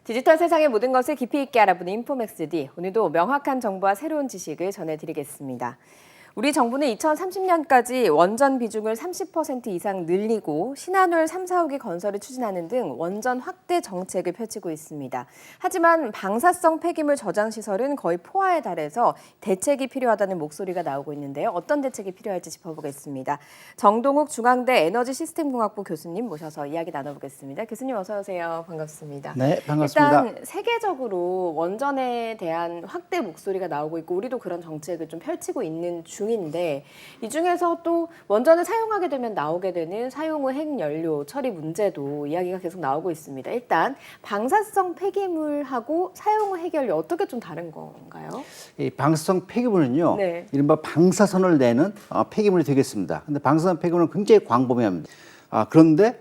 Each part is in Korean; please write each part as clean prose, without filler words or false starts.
디지털 세상의 모든 것을 깊이 있게 알아보는 인포맥스D. 오늘도 명확한 정보와 새로운 지식을 전해드리겠습니다. 우리 정부는 2030년까지 원전 비중을 30% 이상 늘리고 신한울 3, 4호기 건설을 추진하는 등 원전 확대 정책을 펼치고 있습니다. 하지만 방사성 폐기물 저장 시설은 거의 포화에 달해서 대책이 필요하다는 목소리가 나오고 있는데요. 어떤 대책이 필요할지 짚어보겠습니다. 정동욱 중앙대 에너지시스템공학부 교수님 모셔서 이야기 나눠보겠습니다. 교수님 어서 오세요. 반갑습니다. 네, 반갑습니다. 일단 세계적으로 원전에 대한 확대 목소리가 나오고 있고 우리도 그런 정책을 좀 펼치고 있는 중인데 이 중에서 또 원전을 사용하게 되면 나오게 되는 사용 후 핵연료 처리 문제도 이야기가 계속 나오고 있습니다. 일단 방사성 폐기물하고 사용 후 핵연료 어떻게 좀 다른 건가요? 이 방사성 폐기물은요, 네. 이른바 방사선을 내는 폐기물이 되겠습니다. 근데 방사선 폐기물은 굉장히 광범위합니다. 그런데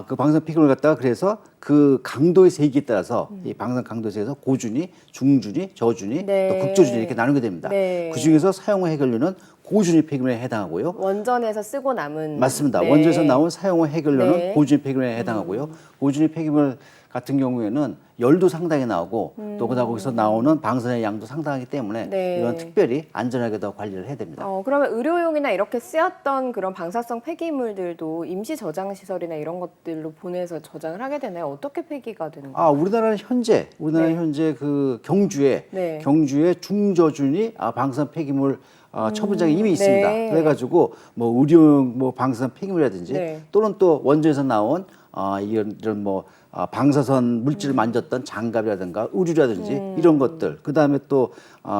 그 방사선 폐기물을 갖다가 그래서 그 강도의 세기에 따라서 이 방사선 강도에 의해서 고준위, 중준위, 저준위, 네. 또 극저준위 이렇게 나누게 됩니다. 네. 그 중에서 사용 후 핵연료는 고준위 폐기물에 해당하고요. 원전에서 쓰고 남은 맞습니다. 네. 원전에서 나온 사용 후 핵연료는 네. 고준위 폐기물에 해당하고요. 고준위 폐기물 같은 경우에는 열도 상당히 나오고 또 거기서 나오는 방사선의 양도 상당하기 때문에 네. 이건 특별히 안전하게 더 관리를 해야 됩니다. 그러면 의료용이나 이렇게 쓰였던 그런 방사성 폐기물들도 임시 저장 시설이나 이런 것들로 보내서 저장을 하게 되나요? 어떻게 폐기가 되는 거예요? 우리나라는 현재 그 경주에 네. 중저준위 방사선 폐기물 처분장이 이미 있습니다. 네. 그래가지고 뭐 의료용 방사선 폐기물이라든지 네. 또는 또 원전에서 나온 이런 방사선 물질을 만졌던 장갑이라든가 의류라든지 이런 것들, 그 다음에 또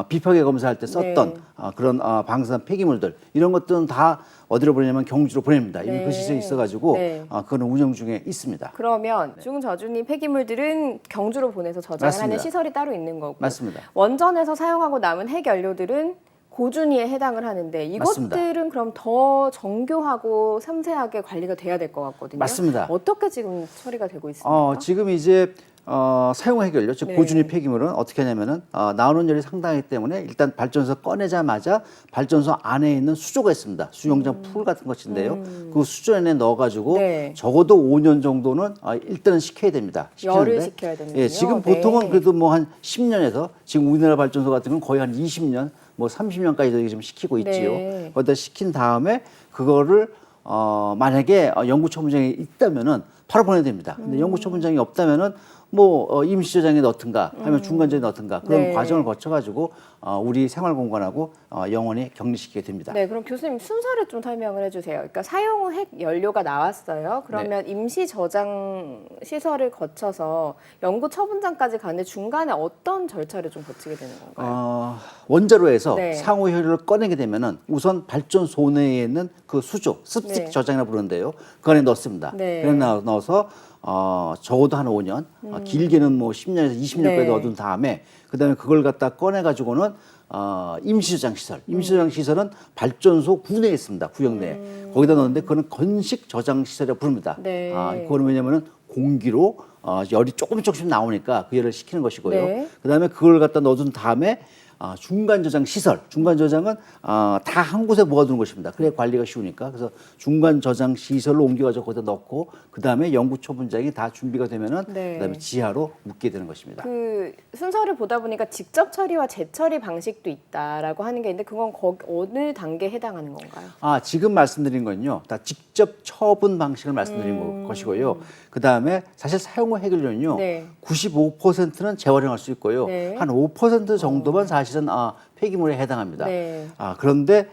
비파계 검사할 때 썼던 네. 그런 방사선 폐기물들 이런 것들은 다 어디로 보내냐면 경주로 보냅니다. 이미 네. 그 시설이 있어가지고 네. 그거는 운영 중에 있습니다. 그러면 중저준위 폐기물들은 경주로 보내서 저장을 하는 맞습니다. 시설이 따로 있는 거고 맞습니다. 원전에서 사용하고 남은 핵연료들은 고준위에 해당을 하는데 이것들은 맞습니다. 그럼 더 정교하고 섬세하게 관리가 돼야 될 것 같거든요. 맞습니다. 어떻게 지금 처리가 되고 있습니까? 지금 이제 사용 핵연료, 즉 네. 고준위 폐기물은 어떻게 하냐면은 나오는 열이 상당하기 때문에 일단 발전소 꺼내자마자 발전소 안에 있는 수조가 있습니다. 수용장 풀 같은 것인데요. 그 수조 안에 넣어가지고 네. 적어도 5년 정도는 일단은 식혀야 됩니다. 열을 식히는데, 식혀야 되는군요. 예, 지금 네. 보통은 그래도 뭐 한 10년에서 지금 우리나라 발전소 같은 건 거의 한 20년, 뭐 30년까지도 지금 식히고 있지요. 네. 거기다 식힌 다음에 그거를 만약에 연구 처분장이 있다면은 바로 보내야 됩니다. 근데 연구 처분장이 없다면은 임시 저장에 넣든가 아니면 중간 저장에 넣든가 그런 네. 과정을 거쳐가지고 우리 생활 공간하고 영원히 격리시키게 됩니다. 네, 그럼 교수님 순서를 좀 설명을 해주세요. 그러니까 사용 후 핵연료가 나왔어요. 그러면 임시 저장 시설을 거쳐서 연구 처분장까지 가는데 중간에 어떤 절차를 좀 거치게 되는 건가요? 원자로에서 네. 상호 혈류를 꺼내게 되면은 우선 발전소 내에 있는 그 수조, 습식 네. 저장이라 부르는데요. 그 안에 넣습니다. 네. 그래 넣어서 적어도 한 5년, 길게는 뭐 10년에서 20년까지 네. 넣어둔 다음에 그다음에 그걸 갖다 꺼내 가지고는 임시저장 시설. 임시저장 시설은 발전소 구내에 있습니다. 구역 내에. 거기다 넣는데 그거는 건식 저장 시설이라고 부릅니다. 네. 그거는 왜냐면은 공기로 열이 조금씩 나오니까 그 열을 식히는 것이고요. 네. 그다음에 그걸 갖다 넣어준 다음에 중간 저장 시설, 중간 저장은 다 한 곳에 모아두는 것입니다. 그래 관리가 쉬우니까. 그래서 중간 저장 시설로 옮겨가지고 거기다 넣고 그 다음에 연구 처분장이 다 준비가 되면은 네. 그다음에 지하로 묻게 되는 것입니다. 그 순서를 보다 보니까 직접 처리와 재처리 방식도 있다라고 하는 게 있는데 그건 어느 단계에 해당하는 건가요? 지금 말씀드린 건요, 다 직접 처분 방식을 말씀드린 것이고요. 그 다음에 사실 사용 후 해결료는요, 네. 95%는 재활용할 수 있고요, 네. 한 5% 정도만 사실은 폐기물에 해당합니다. 네. 그런데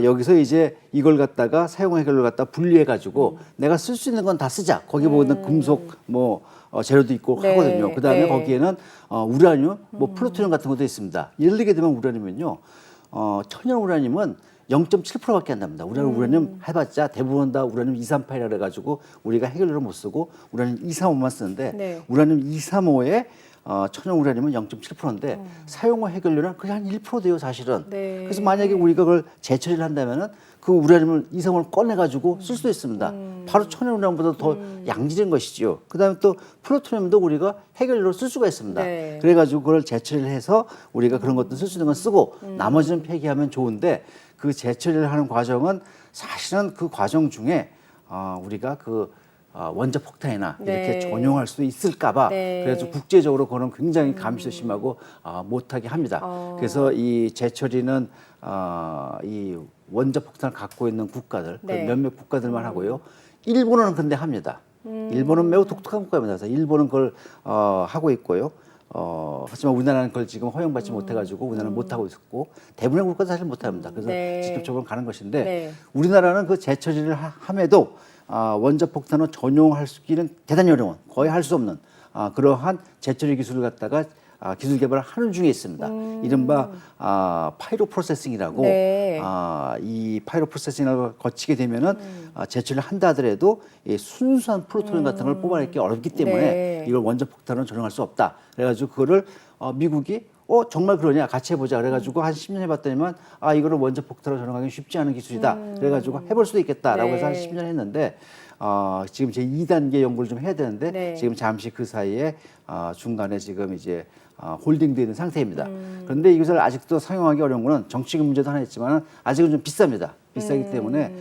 여기서 이제 이걸 갖다가 사용 후 해결료를 갖다 분리해 가지고 내가 쓸 수 있는 건 다 쓰자. 거기 보면 금속 재료도 있고 네. 하거든요. 그 다음에 네. 거기에는 우라늄, 플루토늄 같은 것도 있습니다. 예를 들게 되면 우라늄은요, 천연 우라늄은 0.7%밖에 안 납니다. 우라늄 해봤자 대부분 다 우라늄 238이라 그래가지고 우리가 해결료를 못 쓰고 우라늄 235만 쓰는데 네. 우라늄 235에 천연 우라늄은 0.7%인데 사용 후 해결료는 그게 한 1% 돼요, 사실은. 네. 그래서 만약에 우리가 그걸 재처리를 한다면은 그 우라늄을 이성을 꺼내가지고 쓸 수도 있습니다. 바로 천연 우라늄보다 더 양질인 것이죠. 그다음에 또 플루토늄도 우리가 해결료로 쓸 수가 있습니다. 네. 그래가지고 그걸 재처리를 해서 우리가 그런 것도 쓸 수 있는 건 쓰고 나머지는 폐기하면 좋은데 그 재처리를 하는 과정은 사실은 그 과정 중에 우리가 원자 폭탄이나 네. 이렇게 전용할 수 있을까봐 네. 그래서 국제적으로 그는 굉장히 감시도 심하고 못하게 합니다. 그래서 이 재처리는 이 원자 폭탄을 갖고 있는 국가들 그 네. 몇몇 국가들만 하고요. 일본은 근데 합니다. 일본은 매우 독특한 국가입니다. 그래서 일본은 그걸 하고 있고요. 하지만 우리나라는 그걸 지금 허용받지 못해가지고 우리나라는 못하고 있었고 대부분의 국가도 사실 못합니다. 그래서 네. 직접적으로 가는 것인데 네. 우리나라는 그 재처리를 함에도 원자 폭탄을 전용할 수 있기는 대단히 어려운 거의 할 수 없는 그러한 재처리 기술을 갖다가 기술 개발을 하는 중에 있습니다. 이른바 파이로 프로세싱이라고 네. 이 파이로 프로세싱을 거치게 되면은 재처리를 한다 하더라도 이 순수한 플루토늄 같은 걸 뽑아내기 어렵기 때문에 네. 이걸 원자 폭탄은 전용할 수 없다. 그래가지고 그거를 미국이 정말 그러냐 같이 해보자 그래가지고 한 10년 해봤더니만 이거를 원자 폭탄으로 전용하기 쉽지 않은 기술이다. 그래가지고 해볼 수도 있겠다라고 해서 한 네. 10년 했는데 지금 제 2단계 연구를 좀 해야 되는데 네. 지금 잠시 그 사이에 중간에 지금 이제 홀딩되어 있는 상태입니다. 그런데 이것을 아직도 사용하기 어려운 거는 정치적 문제도 하나 있지만 아직은 좀 비쌉니다. 비싸기 때문에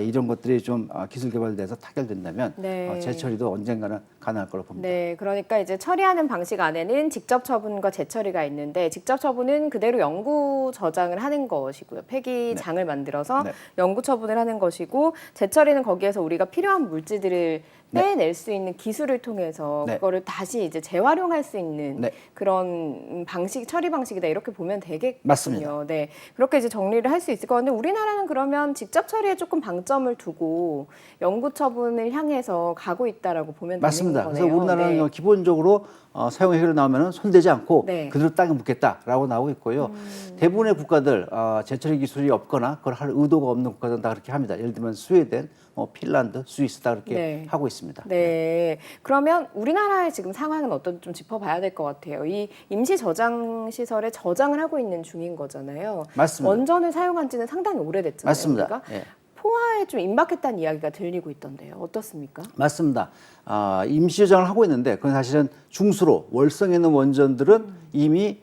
이런 것들이 좀 기술 개발돼서 타결된다면 네. 재처리도 언젠가는 가능할 거로 봅니다. 네, 그러니까 이제 처리하는 방식 안에는 직접 처분과 재처리가 있는데 직접 처분은 그대로 영구 저장을 하는 것이고요. 폐기장을 만들어서 네. 영구 처분을 하는 것이고 재처리는 거기에서 우리가 필요한 물질들을 빼낼 수 있는 기술을 통해서 네. 그거를 다시 이제 재활용할 수 있는 네. 그런 방식, 처리 방식이다 이렇게 보면 되겠군요. 맞습니다. 네, 그렇게 이제 정리를 할 수 있을 것 같은데 우리나라는 그러면 직접 처리에 조금 방점을 두고 영구 처분을 향해서 가고 있다라고 보면 맞습니다. 되는 그래서 거네요. 우리나라는 네. 기본적으로 사용 해결 나오면 손대지 않고 네. 그대로 땅에 묻겠다라고 나오고 있고요. 대부분의 국가들 재처리 기술이 없거나 그걸 할 의도가 없는 국가들은 다 그렇게 합니다. 예를 들면 스웨덴, 핀란드, 스위스 다 그렇게 네. 하고 있습니다. 네. 그러면 우리나라의 지금 상황은 어떤지 좀 짚어봐야 될 것 같아요. 이 임시 저장 시설에 저장을 하고 있는 중인 거잖아요. 맞습니다. 원전을 사용한 지는 상당히 오래됐잖아요. 맞습니다. 우리가. 예. 포화에 좀 임박했다는 이야기가 들리고 있던데요. 어떻습니까? 맞습니다. 임시 저장을 하고 있는데 그건 사실은 중수로 월성에 있는 원전들은 이미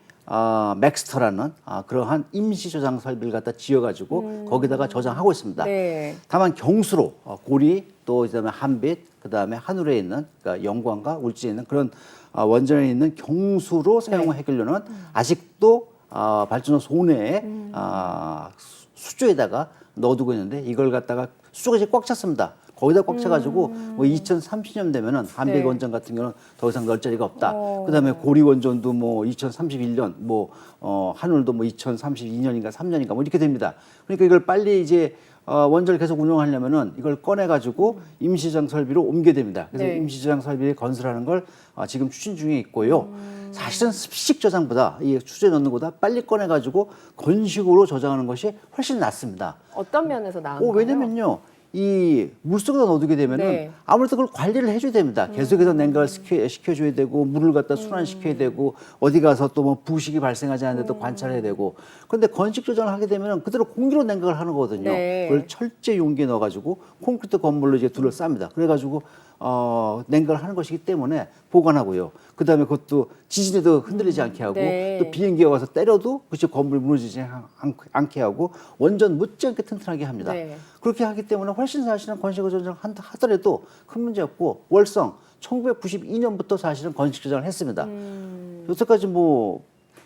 맥스터라는 그러한 임시 저장 설비를 갖다 지어가지고 거기다가 저장하고 있습니다. 네. 다만 경수로 고리 또 그다음에 한빛 그다음에 하늘에 있는 그러니까 영광과 울지에 있는 그런 원전에 있는 경수로 사용 해결료는 아직도 발전소 소내에 수조에다가 넣어두고 있는데 이걸 갖다가 수조가 이제 꽉 찼습니다. 거기다 꽉 차가지고 뭐 2030년 되면은 한백 네. 원전 같은 경우는 더 이상 넣을 자리가 없다. 그다음에 고리 원전도 뭐 2031년, 한울도 뭐 2032년인가 3년인가 뭐 이렇게 됩니다. 그러니까 이걸 빨리 이제 원전을 계속 운영하려면은 이걸 꺼내가지고 임시저장 설비로 옮겨야 됩니다. 그래서 네. 임시저장 설비를 건설하는 걸 지금 추진 중에 있고요. 사실은 습식 저장보다 이 수조에 넣는 것보다 빨리 꺼내가지고 건식으로 저장하는 것이 훨씬 낫습니다. 어떤 면에서 나은가요? 왜냐면요. 이 물속에다 넣어두게 되면은 네. 아무래도 그걸 관리를 해줘야 됩니다. 계속해서 냉각을 시켜줘야 되고 물을 갖다 순환시켜야 되고 어디 가서 또 뭐 부식이 발생하지 않는데도 관찰해야 되고. 그런데 건식 조정을 하게 되면은 그대로 공기로 냉각을 하는 거거든요. 네. 그걸 철제 용기에 넣어가지고 콘크리트 건물로 이제 둘러쌉니다. 그래가지고 냉각을 하는 것이기 때문에 보관하고요. 그 다음에 그것도 지진에도 흔들리지 않게 하고 네. 또 비행기가 와서 때려도 그치 건물이 무너지지 않게 하고 완전 못지않게 튼튼하게 합니다. 네. 그렇게 하기 때문에 훨씬 사실은 건식 저장을 하더라도 큰 문제 없고 월성 1992년부터 사실은 건식 저장을 했습니다. 여태까지 뭐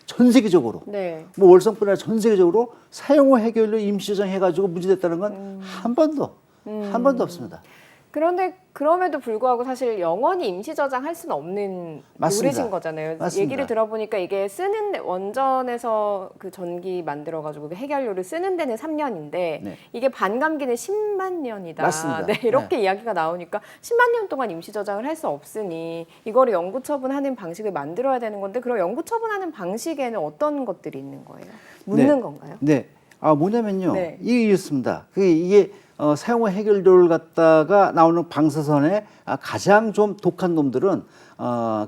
전 세계적으로 네. 뭐 월성뿐 아니라 전 세계적으로 사용 후 해결료 임시 저장해가지고 문제됐다는 건 한 번도 없습니다. 그런데 그럼에도 불구하고 사실 영원히 임시 저장할 수는 없는 맞습니다. 노릇인 거잖아요. 맞습니다. 얘기를 들어보니까 이게 쓰는 원전에서 그 전기 만들어 가지고 그 해결료를 쓰는 데는 3년인데 네. 이게 반감기는 10만 년이다. 맞습니다. 네, 이렇게 이야기가 나오니까 10만 년 동안 임시 저장을 할 수 없으니 이거를 영구 처분하는 방식을 만들어야 되는 건데 그럼 영구 처분하는 방식에는 어떤 것들이 있는 거예요? 묻는 네. 건가요? 네. 뭐냐면요. 네. 이게 이렇습니다. 이게 사용 후 해결료를 갖다가 나오는 방사선에 가장 좀 독한 놈들은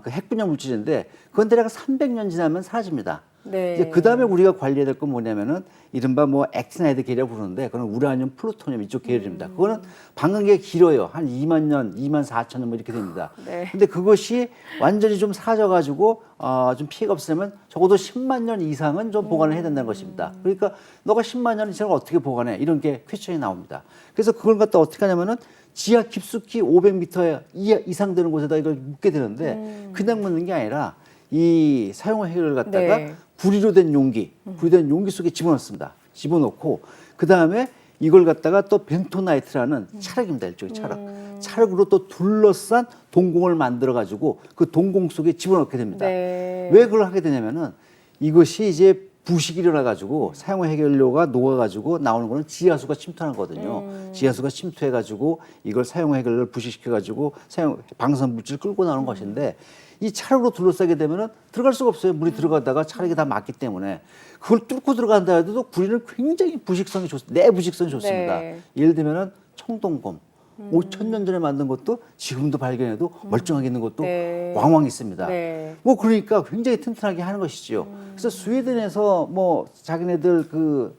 그 핵분열 물질인데 그건 대략 300년 지나면 사라집니다. 네. 이제 그 다음에 우리가 관리해야 될 건 뭐냐면은 이른바 뭐 액티나이드 계열이라고 부르는데 그건 우라늄, 플루토늄 이쪽 계열입니다. 그거는 반감기가 길어요. 한 2만 년, 2만 4천 년 뭐 이렇게 됩니다. 네. 근데 그것이 완전히 좀 사라져가지고 좀 피해가 없으면 적어도 10만 년 이상은 좀 보관을 해야 된다는 것입니다. 그러니까 너가 10만 년 이상을 어떻게 보관해? 이런 게 퀘스천이 나옵니다. 그래서 그걸 갖다 어떻게 하냐면은 지하 깊숙이 500m 이상 되는 곳에다 이걸 묻게 되는데 그냥 묻는 게 아니라 이 사용화 해결을 갖다가 네. 구리로 된 용기 속에 집어넣습니다. 집어넣고 그 다음에 이걸 갖다가 또 벤토나이트라는 찰흙입니다. 일종의 찰흙. 찰흙으로 또 둘러싼 동공을 만들어 가지고 그 동공 속에 집어넣게 됩니다. 네. 왜 그걸 하게 되냐면은 이것이 이제 부식이 일어나 가지고 사용화 해결료가 녹아 가지고 나오는 거는 지하수가 침투하는 거거든요. 지하수가 침투해 가지고 이걸 사용화 해결료를 부식시켜 가지고 방사선 물질을 끌고 나오는 것인데 이 찰흙으로 둘러싸게 되면은 들어갈 수가 없어요. 물이 들어가다가 찰흙이 다 막기 때문에 그걸 뚫고 들어간다 해도 구리는 굉장히 부식성이 내부식성이 좋습니다. 네. 예를 들면은 청동곰 5,000년 전에 만든 것도 지금도 발견해도 멀쩡하게 있는 것도 네. 왕왕 있습니다. 네. 뭐 그러니까 굉장히 튼튼하게 하는 것이지요. 그래서 스웨덴에서 뭐 자기네들 그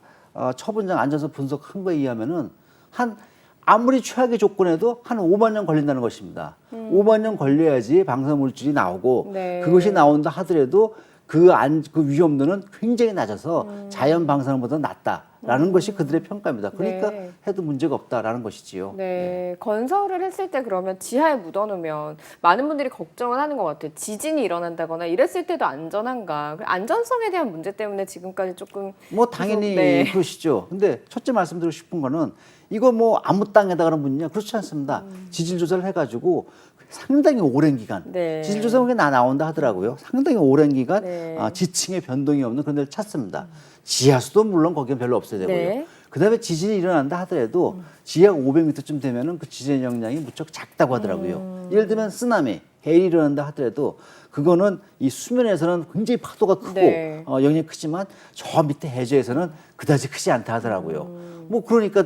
처분장 앉아서 분석한 거에 의하면은 한 아무리 최악의 조건에도 한 5만 년 걸린다는 것입니다. 5만 년 걸려야지 방사 물질이 나오고 네. 그것이 나온다 하더라도 그 위험도는 굉장히 낮아서 자연 방사능보다 낫다라는 것이 그들의 평가입니다. 그러니까 네. 해도 문제가 없다라는 것이지요. 네, 건설을 했을 때 그러면 지하에 묻어놓으면 많은 분들이 걱정을 하는 것 같아요. 지진이 일어난다거나 이랬을 때도 안전한가? 안전성에 대한 문제 때문에 지금까지 조금 뭐 당연히 네. 그러시죠. 근데 첫째 말씀드리고 싶은 거는 이거 뭐 아무 땅에다가 묻냐 그렇지 않습니다. 지질 조사를 해가지고 상당히 오랜 기간 네. 지질 조사가 나온다 하더라고요. 상당히 오랜 기간 네. 지층의 변동이 없는 그런 데를 찾습니다. 지하수도 물론 거기는 별로 없어야 되고요. 네. 그다음에 지진이 일어난다 하더라도 지하 500m쯤 되면은 그 지진 영향이 무척 작다고 하더라고요. 예를 들면 쓰나미, 해일이 일어난다 하더라도 그거는 이 수면에서는 굉장히 파도가 크고 네. 영향이 크지만 저 밑에 해저에서는 그다지 크지 않다 하더라고요. 뭐 그러니까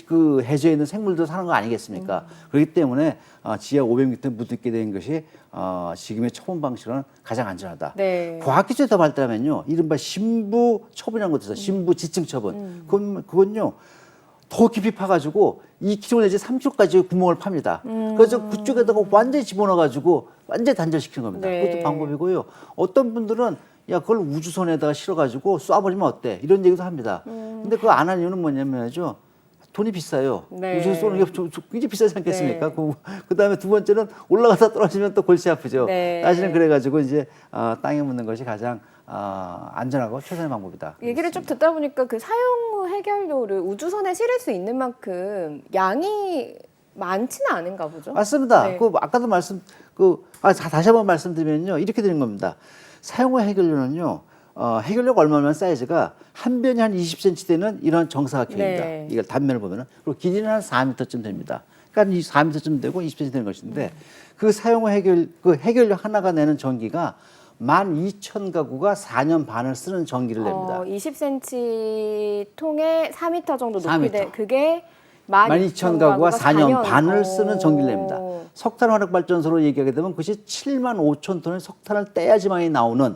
그 해저에 있는 생물도 사는 거 아니겠습니까? 그렇기 때문에 지하 500m 묻게 된 것이 지금의 처분 방식으로는 가장 안전하다. 네. 과학기술이 더 발달하면요, 이른바 신부 처분이라는 것도 있어요. 신부 지층 처분. 그건요, 더 깊이 파가지고 2km 내지 3km까지 구멍을 팝니다. 그래서 그쪽에다가 완전히 집어넣어가지고 완전히 단절시키는 겁니다. 네. 그것도 방법이고요. 어떤 분들은 야, 그걸 우주선에다가 실어가지고 쏴버리면 어때? 이런 얘기도 합니다. 근데 그거 안 하는 이유는 뭐냐면요. 돈이 비싸요. 네. 우주선 쏘는 게 굉장히 비싸지 않겠습니까? 네. 그 다음에 두 번째는 올라가다 떨어지면 또 골치 아프죠. 네. 사실은 그래가지고 이제 땅에 묻는 것이 가장 안전하고 최선의 방법이다. 얘기를 쭉 듣다 보니까 그 사용 후 해결료를 우주선에 실을 수 있는 만큼 양이 많지는 않은가 보죠. 맞습니다. 네. 아까도 다시 한번 말씀드리면요. 이렇게 되는 겁니다. 사용 후 해결료는요. 해결료가 얼마면 사이즈가 한 변이 한 20cm 되는 이런 정사각형입니다. 네. 이걸 단면을 보면은. 그리고 길이는 한 4m쯤 됩니다. 그러니까 4m쯤 되고 20cm 되는 것인데 그 사용 후 해결료 하나가 내는 전기가 12,000가구가 4년 반을 쓰는 전기를 냅니다. 20cm 통에 4m 정도 높이 4m. 돼 그게 12,000가구가 4년 반을 쓰는 전기를 냅니다. 오. 석탄 화력발전소로 얘기하게 되면 그것이 75,000톤의 석탄을 떼야지만이 나오는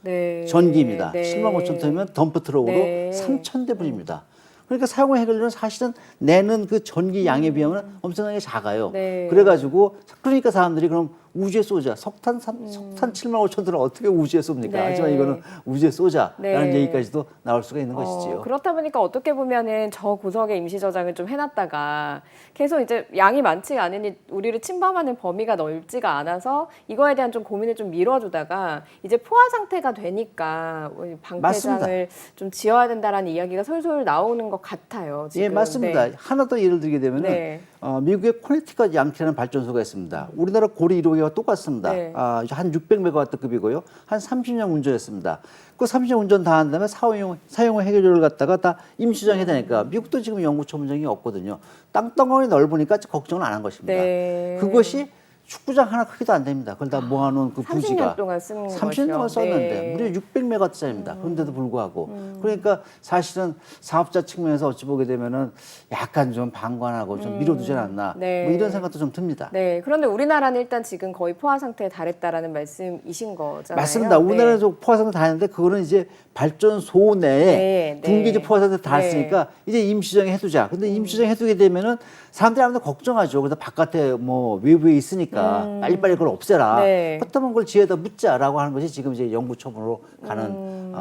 네. 전기입니다. 네. 75,000톤이면 덤프트럭으로 네. 3,000대분입니다. 그러니까 사용 후 해결료는 사실은 내는 그 전기 양에 비하면 엄청나게 작아요. 네. 그래가지고 그러니까 사람들이 그럼 우주에 쏘자. 석탄 75,000톤을 어떻게 우주에 쏩니까? 네. 하지만 이거는 우주에 쏘자라는 네. 얘기까지도 나올 수가 있는 것이지요. 그렇다 보니까 어떻게 보면은 저 구석에 임시 저장을 좀 해놨다가 계속 이제 양이 많지가 않으니 우리를 침범하는 범위가 넓지가 않아서 이거에 대한 좀 고민을 좀 미뤄두다가 이제 포화 상태가 되니까 방패장을 맞습니다. 좀 지어야 된다라는 이야기가 솔솔 나오는 것 같아요. 지금. 예, 맞습니다. 네. 하나 더 예를 들게 되면은 네. 미국의 코네티컷 양키라는 발전소가 있습니다. 우리나라 고리 1호기와 똑같습니다. 네. 한 600메가와트급이고요. 한 30년 운전했습니다. 그 30년 운전 다 한 다음에 사용 후 해결료를 갖다가 다 임시정해야 되니까 미국도 지금 연구 처분장이 없거든요. 땅덩어리 넓으니까 걱정을 안 한 것입니다. 네. 그것이 축구장 하나 크기도 안 됩니다. 그걸 다 모아놓은 그 30년 부지가 동안 쓰는 30년 동안 거죠. 썼는데 네. 무려 600메가와트짜리입니다. 그런데도 불구하고 그러니까 사실은 사업자 측면에서 어찌 보게 되면은 약간 좀 방관하고 좀 미뤄두지 않았나 네. 뭐 이런 생각도 좀 듭니다. 네, 그런데 우리나라는 일단 지금 거의 포화 상태에 달했다라는 말씀이신 거잖아요. 맞습니다. 우리나라에서 포화상태 다 했는데 그거는 이제 발전소 내에 네, 둥기 이제 네. 포화상태 다 했으니까 이제 임시정에 해두자. 근데 임시정에 해두게 되면은 사람들이 아무래도 걱정하죠. 그래서 바깥에 뭐 외부에 있으니까 빨리빨리 그걸 없애라. 네. 그렇다면 그걸 지혜에다 묻자라고 하는 것이 지금 이제 연구 처분으로 가는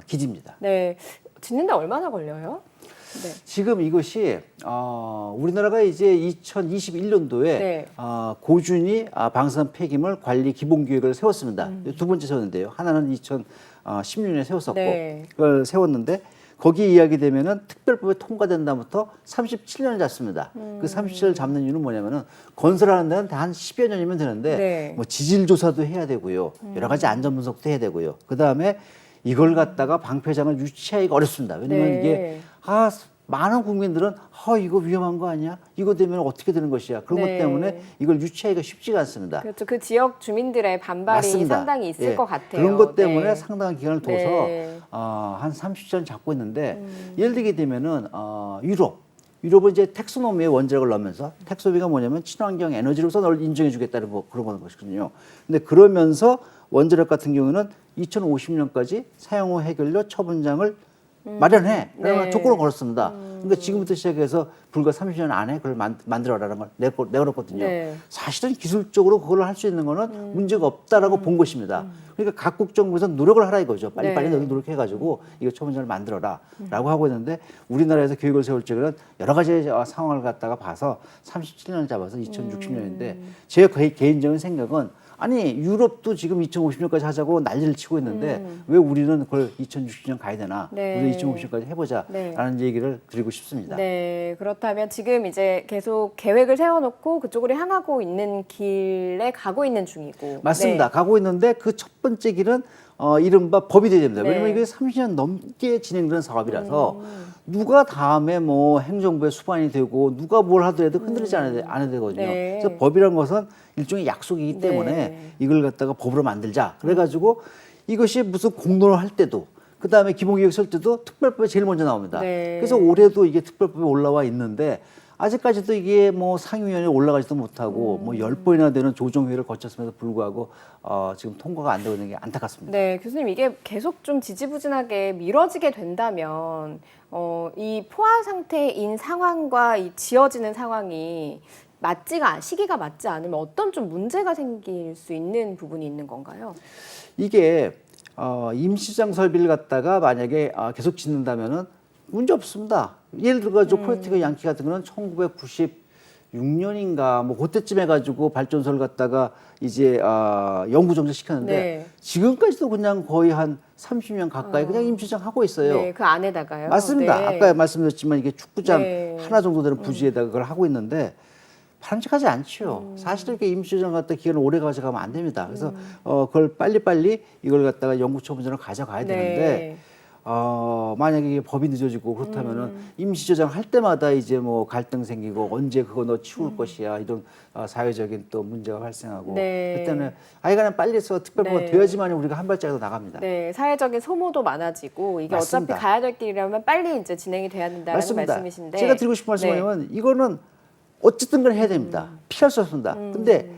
기지입니다. 네, 짓는데 얼마나 걸려요? 지금 이것이 우리나라가 이제 2021년도에 네. 고준위 방사선 폐기물 관리 기본 계획을 세웠습니다. 두 번째 세웠는데요. 하나는 2016년에 세웠었고 네. 그걸 세웠는데 거기에 이야기되면은 특별법이 통과된 다음부터 37년을 잡습니다. 그 37년을 잡는 이유는 뭐냐면은 건설하는 데는 한 10여 년이면 되는데 네. 뭐 지질 조사도 해야 되고요. 여러 가지 안전 분석도 해야 되고요. 그다음에 이걸 갖다가 방패장을 유치하기가 어렵습니다. 왜냐면 네. 이게 많은 국민들은 이거 위험한 거 아니야? 이거 되면 어떻게 되는 것이야? 그런 네. 것 때문에 이걸 유치하기가 쉽지가 않습니다. 그렇죠. 그 지역 주민들의 반발이 맞습니다. 상당히 있을 예. 것 같아요. 그런 것 때문에 네. 상당한 기간을 둬서 네. 한 30년 잡고 있는데 예를 들게 되면은 유럽은 이제 텍소노미의 원자력을 넣으면서 텍소노미가 뭐냐면 친환경 에너지로서 널 인정해주겠다는 그런 것이거든요. 근데 그러면서 원자력 같은 경우는 2050년까지 사용 후 해결료 처분장을 마련해. 그러면 네. 조건을 걸었습니다. 그러니까 지금부터 시작해서 불과 30년 안에 그걸 만들어라는 걸 내걸었거든요. 네. 사실은 기술적으로 그걸 할 수 있는 거는 문제가 없다라고 본 것입니다. 그러니까 각국 정부에서 노력을 하라 이거죠. 빨리빨리 네. 노력해가지고 이거 처분장을 만들어라라고 하고 있는데 우리나라에서 계획을 세울 적에는 여러 가지 상황을 갖다가 봐서 37년을 잡아서 2060년인데 제 개인적인 생각은 아니 유럽도 지금 2050년까지 하자고 난리를 치고 있는데 왜 우리는 그걸 2060년 가야 되나? 네. 우리 2050년까지 해보자라는 네. 얘기를 드리고 싶습니다. 네, 그렇다면 지금 이제 계속 계획을 세워놓고 그쪽으로 향하고 있는 길에 가고 있는 중이고. 맞습니다. 네. 가고 있는데 그 첫 번째 길은 이른바 법이 돼야 됩니다. 네. 왜냐면 이게 30년 넘게 진행되는 사업이라서 누가 다음에 뭐 행정부의 수반이 되고 누가 뭘 하더라도 흔들리지 않아야 되거든요. 네. 그래서 법이라는 것은 일종의 약속이기 네. 때문에 이걸 갖다가 법으로 만들자. 그래가지고 이것이 무슨 공론을 할 때도 그다음에 기본계획 쓸 때도 특별법이 제일 먼저 나옵니다. 네. 그래서 올해도 이게 특별법이 올라와 있는데 아직까지도 이게 뭐 상임위원회에 올라가지도 못하고 뭐 10번이나 되는 조정회의를 거쳤음에도 불구하고 지금 통과가 안 되고 있는 게 안타깝습니다. 네, 교수님 이게 계속 좀 지지부진하게 미뤄지게 된다면 이 포화 상태인 상황과 이 지어지는 상황이 시기가 맞지 않으면 어떤 좀 문제가 생길 수 있는 부분이 있는 건가요? 이게 임시장 설비를 갖다가 만약에 계속 짓는다면은 문제 없습니다. 예를 들어가지고 포레틱과 양키 같은 거는 1996년인가 뭐 그때쯤 해가지고 발전소를 갖다가 이제 영구 정지 시켰는데 네. 지금까지도 그냥 거의 한 30년 가까이 그냥 임시장 하고 있어요. 네, 그 안에다가요. 맞습니다. 네. 아까 말씀드렸지만 이게 축구장 네. 하나 정도 되는 부지에다가 그걸 하고 있는데 바람직하지 않죠. 사실 이렇게 임시장 갖다 기간을 오래 가져가면 안 됩니다. 그래서 그걸 빨리빨리 이걸 갖다가 영구처분전을 가져가야 되는데 만약에 이게 법이 늦어지고 그렇다면은 임시저장 할 때마다 이제 뭐 갈등 생기고 언제 그거 너 치울 것이야 이런 사회적인 또 문제가 발생하고 네. 그 때문에 아이가는 빨리 해서 특별법이 네. 되어야지만 우리가 한 발짝이라도 나갑니다. 네, 사회적인 소모도 많아지고 이게 맞습니다. 어차피 가야 될 길이라면 빨리 이제 진행이 돼야 된다는 맞습니다. 말씀이신데 제가 드리고 싶은 말씀은 네. 뭐냐면 이거는 어쨌든 간 해야 됩니다. 피할 수 없습니다. 근데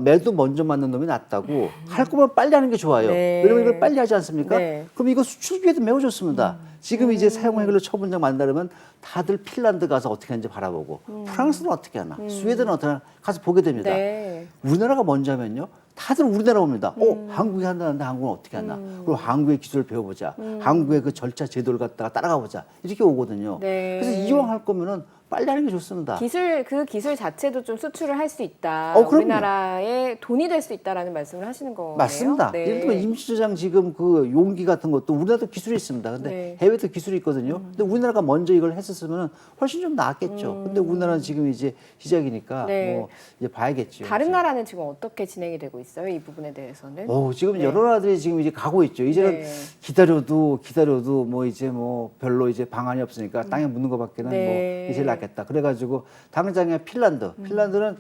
매도 먼저 맞는 놈이 낫다고 할 거면 빨리 하는 게 좋아요. 네. 왜냐면 이걸 빨리 하지 않습니까? 네. 그럼 이거 수출기에도 매우 좋습니다. 지금 이제 사용 해결료 처분장 만들면 다들 핀란드 가서 어떻게 하는지 바라보고 프랑스는 어떻게 하나, 스웨덴은 어떻게 하나 가서 보게 됩니다. 네. 우리나라가 먼저 하면요. 다들 우리나라 옵니다. 한국이 한다는데 한국은 어떻게 하나. 그리고 한국의 기술을 배워보자. 한국의 그 절차 제도를 갖다가 따라가 보자. 이렇게 오거든요. 네. 그래서 이왕 할 거면은 빨리 하는 게 좋습니다. 그 기술 자체도 좀 수출을 할 수 있다. 그럼요. 우리나라의 돈이 될 수 있다라는 말씀을 하시는 거예요. 맞습니다. 네. 예를 들면 임시저장 지금 그 용기 같은 것도 우리나라도 기술이 있습니다. 근데 네. 해외도 기술이 있거든요. 근데 우리나라가 먼저 이걸 했었으면 훨씬 좀 나았겠죠. 근데 우리나라는 지금 이제 시작이니까 네. 뭐 이제 봐야겠죠. 다른 이제. 나라는 지금 어떻게 진행이 되고 있어요? 이 부분에 대해서는? 지금 네. 여러 나라들이 지금 이제 가고 있죠. 이제는 네. 기다려도 뭐 이제 뭐 별로 이제 방안이 없으니까 땅에 묻는 것밖에는 네. 뭐 이제 낫겠다. 그래가지고 당장에 핀란드는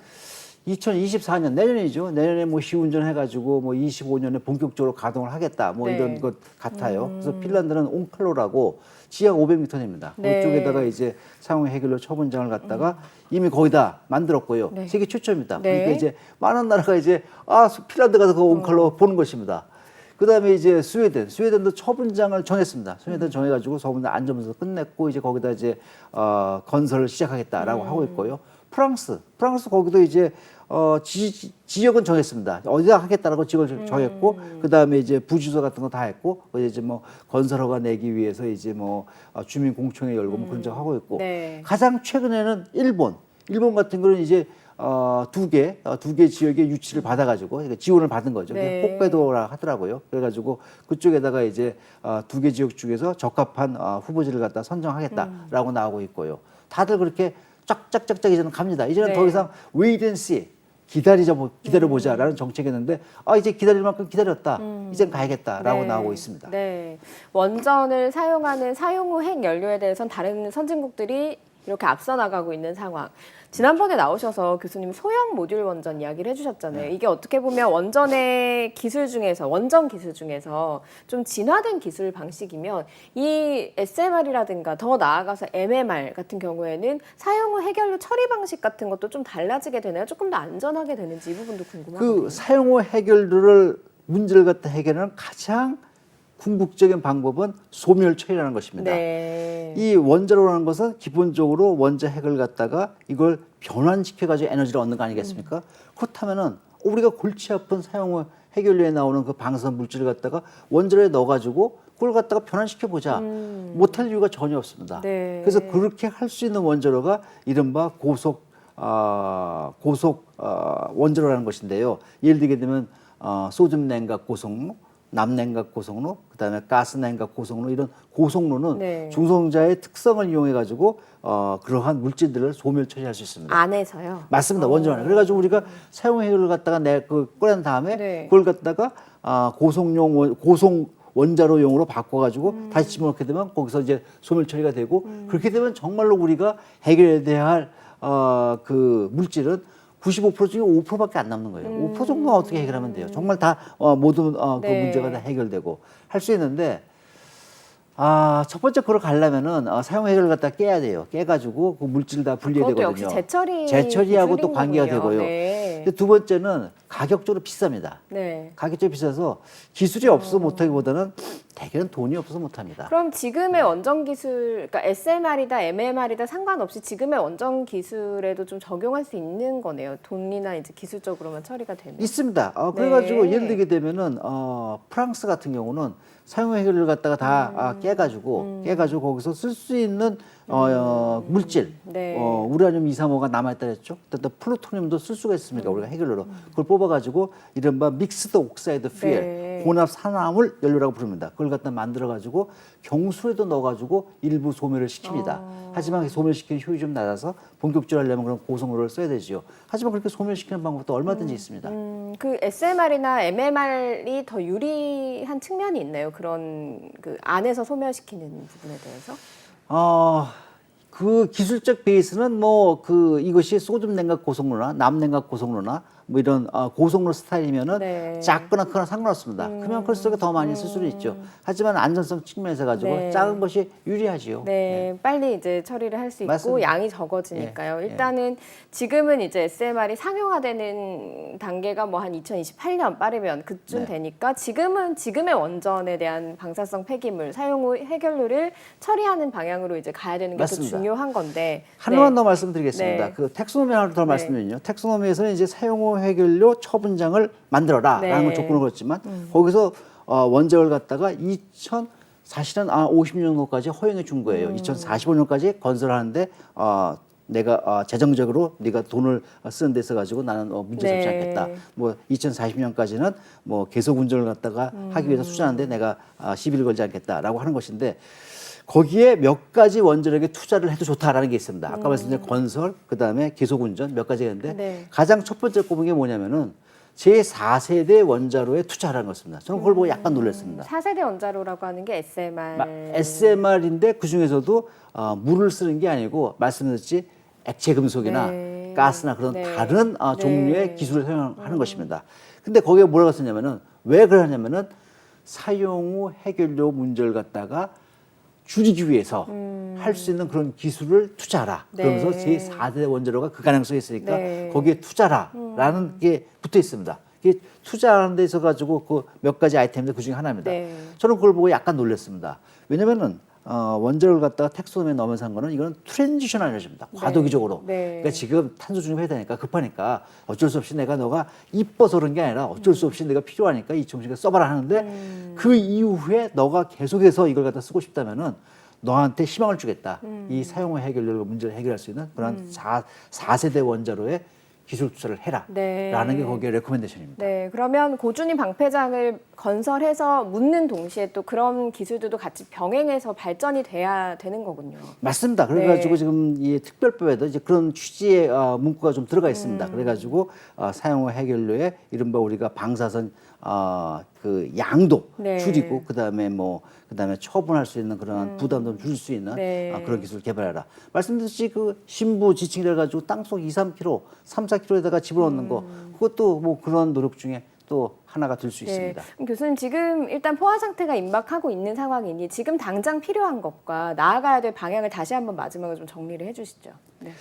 2024년 내년이죠. 내년에 뭐 시운전 해가지고 뭐 25년에 본격적으로 가동을 하겠다. 뭐 네. 이런 것 같아요. 그래서 핀란드는 온칼로라고 지하 500m입니다. 네. 그쪽에다가 이제 상호 해결료 처분장을 갖다가 이미 거의 다 만들었고요. 네. 세계 최초입니다. 네. 그러니까 이제 많은 나라가 이제 핀란드 가서 그 온칼로 보는 것입니다. 그다음에 이제 스웨덴도 처분장을 정했습니다. 스웨덴 정해가지고 처분장 안전문서 끝냈고 이제 거기다 이제 건설을 시작하겠다라고 하고 있고요. 프랑스 거기도 이제 지역은 정했습니다. 어디다 하겠다라고 지역을 정했고 그다음에 이제 부주소 같은 거 다 했고 이제 뭐 건설허가 내기 위해서 이제 뭐 주민 공청회 열고 뭐 그런 적 하고 있고 네. 가장 최근에는 일본 같은 거는 이제 두 개 지역의 유치를 받아가지고 그러니까 지원을 받은 거죠. 네. 홋카이도라 하더라고요. 그래가지고 그쪽에다가 이제 두 개 지역 중에서 적합한 후보지를 갖다 선정하겠다라고 나오고 있고요. 다들 그렇게 쫙쫙쫙쫙 이제는 갑니다. 이제는 네. 더 이상 wait and see 기다려보자라는 정책이었는데 이제 기다릴 만큼 기다렸다. 이젠 가야겠다라고 네. 나오고 있습니다. 네. 원전을 사용하는 사용 후 핵 연료에 대해서는 다른 선진국들이 이렇게 앞서 나가고 있는 상황. 지난번에 나오셔서 교수님 소형 모듈 원전 이야기를 해주셨잖아요. 이게 어떻게 보면 원전 기술 중에서 좀 진화된 기술 방식이면 이 SMR이라든가 더 나아가서 MMR 같은 경우에는 사용 후 핵연료 처리 방식 같은 것도 좀 달라지게 되나요? 조금 더 안전하게 되는지 이 부분도 궁금하거든요. 그 사용 후 해결들을 문제를 갖다 해결하는 가장 궁극적인 방법은 소멸 처리라는 것입니다. 네. 이 원자로라는 것은 기본적으로 원자 핵을 갖다가 이걸 변환시켜 가지고 에너지를 얻는 거 아니겠습니까? 그렇다면은 우리가 골치 아픈 사용 후 해결료에 나오는 그 방사선 물질을 갖다가 원자로에 넣어 가지고 그걸 갖다가 변환시켜 보자. 못할 이유가 전혀 없습니다. 네. 그래서 그렇게 할 수 있는 원자로가 이른바 고속 원자로라는 것인데요. 예를 들게 되면 소듐 냉각 고속로, 남냉각 고속로, 그다음에 가스 냉각 고속로 이런 고속로는 네. 중성자의 특성을 이용해 가지고 그러한 물질들을 소멸 처리할 수 있습니다. 안에서요? 맞습니다. 원전 안에. 그래가지고 우리가 사용 해결을 갖다가 꺼낸 다음에 네. 그걸 갖다가 고속 원자로용으로 바꿔가지고 다시 집어넣게 되면 거기서 이제 소멸 처리가 되고 그렇게 되면 정말로 우리가 해결해야 할 그 물질은 95% 중에 5%밖에 안 남는 거예요. 5% 정도는 어떻게 해결하면 돼요? 정말 다 모든 그 네. 문제가 다 해결되고 할 수 있는데 첫 번째 그걸 가려면은 사용 해결을 갖다 깨야 돼요. 깨가지고 그 물질 다 분리해야 그것도 되거든요. 역시 재처리하고 또 기술인 관계가 거군요. 되고요. 네. 근데 두 번째는 가격적으로 비쌉니다. 네. 가격적으로 비싸서 기술이 없어서 못하기보다는 대개는 돈이 없어서 못합니다. 그럼 지금의 원전 기술, 그러니까 SMR이다, MMR이다 상관없이 지금의 원전 기술에도 좀 적용할 수 있는 거네요. 돈이나 이제 기술적으로만 처리가 되면. 있습니다. 그래가지고 네. 예를 들게 되면은 프랑스 같은 경우는 사용 해결을 갖다가 다 깨가지고 거기서 쓸 수 있는 물질, 네. 우라늄 235가 남아있다 그랬죠. 또 플루토늄도 쓸 수가 있습니다. 우리가 해결료로 그걸 뽑아가지고 이른바 믹스드 옥사이드 퓨엘, 네. 혼합 산화물 연료라고 부릅니다. 그걸 갖다 만들어가지고 경수에도 넣어가지고 일부 소멸을 시킵니다. 하지만 소멸시키는 효율이 좀 낮아서 본격적으로 하려면 그런 고성로를 써야 되죠. 하지만 그렇게 소멸시키는 방법도 얼마든지 있습니다. 그 SMR이나 MMR이 더 유리한 측면이 있나요? 그런 그 안에서 소멸시키는 부분에 대해서? 그 기술적 베이스는 이것이 소듐 냉각 고속로나 남냉각 고속로나 뭐 이런 고속로 스타일이면은 네. 작거나 크거나 상관없습니다. 크면 클수록 더 많이 쓸 수도 있죠. 하지만 안전성 측면에서 가지고 네. 작은 것이 유리하지요. 네, 빨리 이제 처리를 할 수 있고 맞습니다. 양이 적어지니까요. 예, 일단은 지금은 이제 SMR이 상용화되는 단계가 뭐 한 2028년 빠르면 그쯤 네. 되니까 지금의 원전에 대한 방사성 폐기물 사용 후 해결료를 처리하는 방향으로 이제 가야 되는 게 더 맞습니다. 중요한 건데. 하나만 더 말씀드리겠습니다. 네. 그 텍소노미 하나 더 네. 말씀드리면요. 텍소노미에서는 이제 사용 후 해결료 처분장을 만들어라라는 네. 걸 조건을 걸었지만 거기서 원자를 갖다가 사실은 50년 정도까지 허용해 준 거예요. 2045년까지 건설하는데 내가 재정적으로 네가 돈을 쓰는 데 있어 가지고 나는 문제 삼지 네. 않겠다. 뭐 2040년까지는 뭐 계속 운전을 갖다가 하기 위해서 투자하는데 내가 시비를 걸지 않겠다라고 하는 것인데 거기에 몇 가지 원자력에 투자를 해도 좋다라는 게 있습니다. 아까 말씀드린 건설, 그다음에 계속 운전 몇 가지가 있는데 네. 가장 첫 번째 꼽은 게 뭐냐면은 제4세대 원자로에 투자하라는 것입니다. 저는 그걸 보고 약간 놀랐습니다. 4세대 원자로라고 하는 게 SMR. SMR인데 그 중에서도 물을 쓰는 게 아니고 말씀드렸지 액체 금속이나 네. 가스나 그런 네. 다른 네. 종류의 기술을 사용하는 것입니다. 근데 거기에 뭐라고 썼냐면은 왜 그러냐면은 사용 후 해결료 문제를 갖다가 줄이기 위해서 할 수 있는 그런 기술을 투자하라. 네. 그러면서 제4대 원자로가 그 가능성이 있으니까 네. 거기에 투자라라는 게 붙어 있습니다. 이게 투자하는 데 있어 가지고 그 몇 가지 아이템인데 그 중에 하나입니다. 네. 저는 그걸 보고 약간 놀랐습니다. 왜냐면은 원자를 갖다가 텍소돔에 넣으면서 한 거는 이건 트랜지션 에너지입니다. 과도기적으로. 네. 그러니까 지금 탄소 중립해야 되니까 급하니까 어쩔 수 없이 너가 이뻐서 그런 게 아니라 어쩔 수 없이 내가 필요하니까 이청식을 써봐라 하는데 그 이후에 너가 계속해서 이걸 갖다 쓰고 싶다면은 너한테 희망을 주겠다. 이 사용후 해결로 문제를 해결할 수 있는 그런 4세대 원자로의 기술 투자를 해라. 네. 라는 게 거기에 레코멘데이션입니다. 네, 그러면 고준위 방패장을 건설해서 묻는 동시에 또 그런 기술들도 같이 병행해서 발전이 돼야 되는 거군요. 맞습니다. 그래가지고 네. 지금 이 특별법에도 이제 그런 취지의 문구가 좀 들어가 있습니다. 그래가지고 사용후 해결료에 이른바 우리가 방사선 그 양도 네. 줄이고 그다음에 처분할 수 있는 그런 부담도 줄일 수 있는 네. 그런 기술을 개발해라. 말씀드렸듯이 그 신부 지층이라 가지고 땅속 2, 3km, 3, 4km에다가 집어넣는 거 그것도 뭐 그런 노력 중에 또 하나가 될 수 있습니다. 그럼 교수님 지금 일단 포화 상태가 임박하고 있는 상황이니 지금 당장 필요한 것과 나아가야 될 방향을 다시 한번 마지막으로 좀 정리를 해주시죠. 네.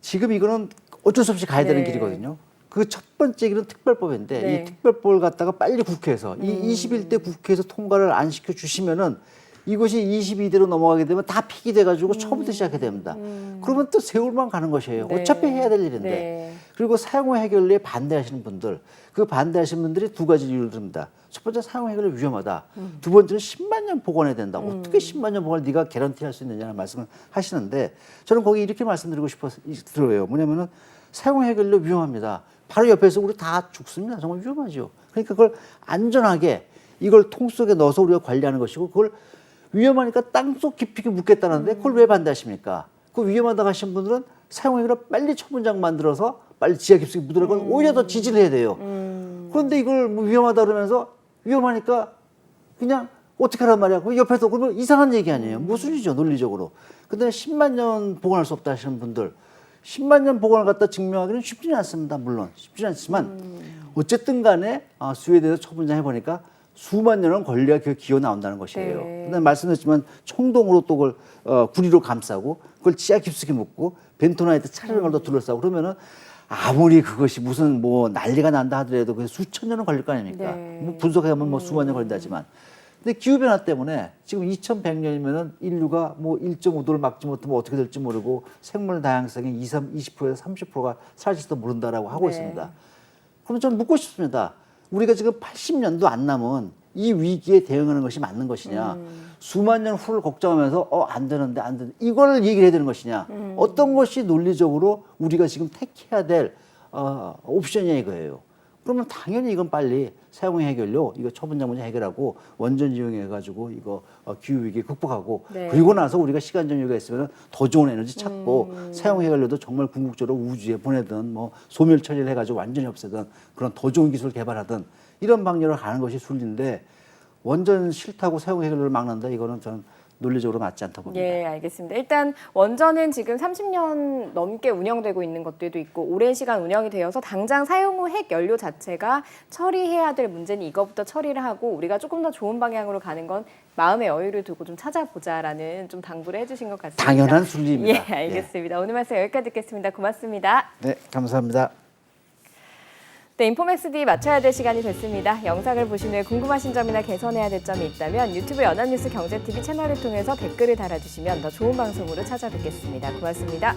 지금 이거는 어쩔 수 없이 가야 되는 네. 길이거든요. 그 첫 번째 길은 특별법인데 네. 이 특별법을 갖다가 빨리 국회에서 이 21대 국회에서 통과를 안 시켜 주시면은 이것이 22대로 넘어가게 되면 다 폐기돼 가지고 처음부터 시작해야 됩니다. 그러면 또 세월만 가는 것이에요. 네. 어차피 해야 될 일인데. 네. 그리고 사용후 해결료에 반대하시는 분들, 그 반대하시는 분들이 두 가지 이유를 듭니다. 첫 번째 사용후 해결료 위험하다. 두 번째는 10만 년 보관해야 된다. 어떻게 10만 년 보관을 네가 개런티 할 수 있느냐는 말씀을 하시는데 저는 거기 이렇게 말씀드리고 싶어요. 뭐냐면은 사용후 해결료 위험합니다. 바로 옆에서 우리 다 죽습니다. 정말 위험하죠. 그러니까 그걸 안전하게 이걸 통 속에 넣어서 우리가 관리하는 것이고 그걸 위험하니까 땅속 깊이 묻겠다는데 그걸 왜 반대하십니까? 그 위험하다고 하신 분들은 사용해결료 빨리 처분장 만들어서 빨리 지하 깊숙이 묻으라고 오히려 더 지지를 해야 돼요. 그런데 이걸 뭐 위험하다 그러면서 위험하니까 그냥 어떻게 하란 말이야. 그 옆에서 그러면 이상한 얘기 아니에요. 모순이죠, 논리적으로. 근데 10만 년 보관할 수 없다 하시는 분들 10만 년 보관을 갖다 증명하기는 쉽지는 않습니다. 물론 쉽지는 않지만 어쨌든 간에 스웨덴에서 처분장 해보니까 수만 년은 걸려야 그 기어 나온다는 것이에요. 네. 근데 말씀드렸지만 청동으로 또 그걸 구리로 감싸고 그걸 지하 깊숙이 묻고 벤토나이트 차라는 걸 더 둘러싸고 그러면은 아무리 그것이 무슨 뭐 난리가 난다 하더라도 그 수천 년은 걸릴 거 아닙니까? 네. 뭐 분석하면 뭐 수만 년 걸린다지만. 근데 기후변화 때문에 지금 2100년이면은 인류가 뭐 1.5도를 막지 못하면 어떻게 될지 모르고 생물 다양성이 20%에서 30%가 사라질지도 모른다라고 하고 네. 있습니다. 그럼 좀 묻고 싶습니다. 우리가 지금 80년도 안 남은 이 위기에 대응하는 것이 맞는 것이냐. 수만 년 후를 걱정하면서 안 되는데 이걸 얘기를 해야 되는 것이냐. 어떤 것이 논리적으로 우리가 지금 택해야 될 옵션이냐 이거예요. 그러면 당연히 이건 빨리 사용 해결료 이거 처분장 문제 해결하고 원전 이용해 가지고 이거 기후 위기 극복하고 네. 그리고 나서 우리가 시간 정유가 있으면 더 좋은 에너지 찾고 사용 해결료도 정말 궁극적으로 우주에 보내든 뭐 소멸 처리를 해 가지고 완전히 없애든 그런 더 좋은 기술을 개발하든 이런 방향으로 가는 것이 순리인데 원전 싫다고 사용 해결료를 막는다 이거는 저는 논리적으로 맞지 않다고 봅니다. 예, 알겠습니다. 일단 원전은 지금 30년 넘게 운영되고 있는 것들도 있고 오랜 시간 운영이 되어서 당장 사용 후 핵 연료 자체가 처리해야 될 문제는 이것부터 처리를 하고 우리가 조금 더 좋은 방향으로 가는 건 마음의 여유를 두고 좀 찾아보자라는 좀 당부를 해주신 것 같습니다. 당연한 순리입니다. 예, 알겠습니다. 오늘 말씀 여기까지 듣겠습니다. 고맙습니다. 네, 감사합니다. 네, 인포맥스 D 마쳐야 될 시간이 됐습니다. 영상을 보신 후에 궁금하신 점이나 개선해야 될 점이 있다면 유튜브 연합뉴스 경제TV 채널을 통해서 댓글을 달아주시면 더 좋은 방송으로 찾아뵙겠습니다. 고맙습니다.